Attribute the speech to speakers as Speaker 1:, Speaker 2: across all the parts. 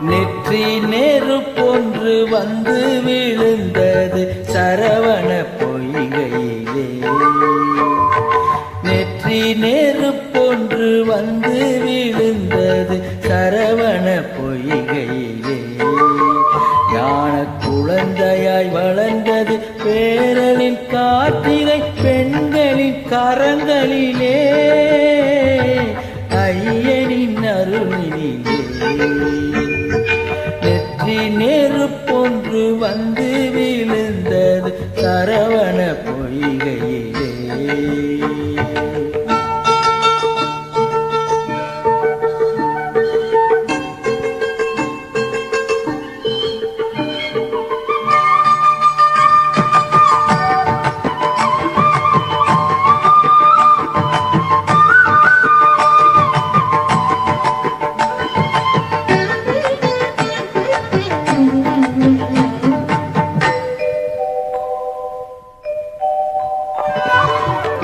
Speaker 1: நெற்றி நெருப்பொன்று வந்து விழுந்தது சரவண பொய்கையிலே. நெற்றி நெருப்பொன்று வந்து விழுந்தது சரவண பொய்கையிலே. ஞான குழந்தையாய் வளர்ந்தது பேரலின் கார்த்திகை பெண்களின் கரங்களிலே. ஐயனின் அருளினிலே நெற்றி நெருப்பொன்று வந்து விழுந்தது சரவண பொய்கையிலே.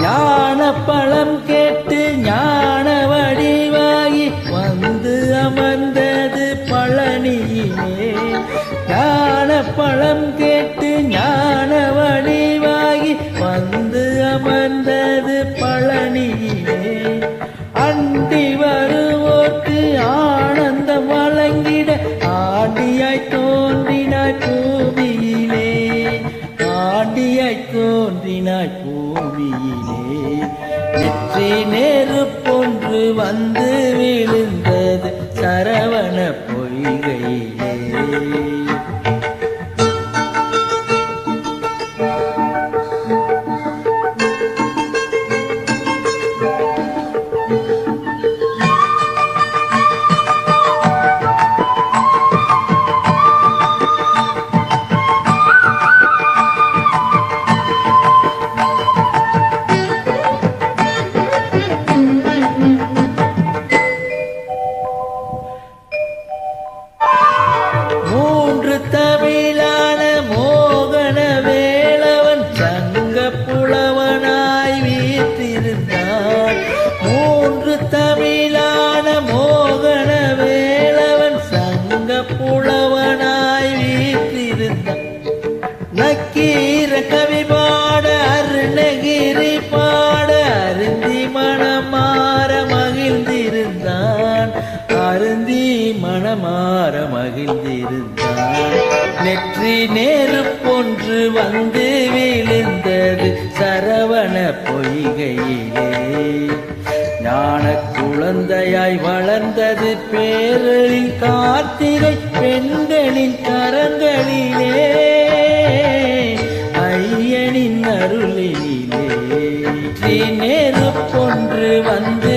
Speaker 1: ஞான பழம் கேட்டு ஞான வடிவாகி வந்து அமர்ந்தது பழனியிலே. ஞான பழம் கேட்டு ஞான வடிவாகி வந்து அமர்ந்தது பழனியிலே. அண்டி வருவோர்க்கு ஆனந்தம் வழங்கிட ஆண்டியாய் தோன்றினாய் பூமியிலே. ஆண்டியாய் தோன்றினாய் பூமியிலே. நெற்றி நெருப்பொன்று வந்து விழுந்தது சரவண பொய்கையிலே. மூன்று தமிழான மோகன வேளவன் சங்க புலவனாய் வீற்றிருந்தான். மூன்று தமிழான மோகன வேளவன் சங்க புலவனாய் வீற்றிருந்தான். நக்கீர கவி பாட அருணகிரி பாட அருந்தி மனமாற மகிழ்ந்திருந்தான். அருந்தி மனமாற மகிழ்ந்திருந்தான். நெற்றி நெருப்பொன்று வந்து விழுந்தது சரவண பொய்கையிலே. ஞான குழந்தையாய் வளர்ந்தது பேரலின் கார்த்திகை பெண்களின் கரங்களிலே. ஐயனின் அருளினிலே நெருப்பொன்று வந்து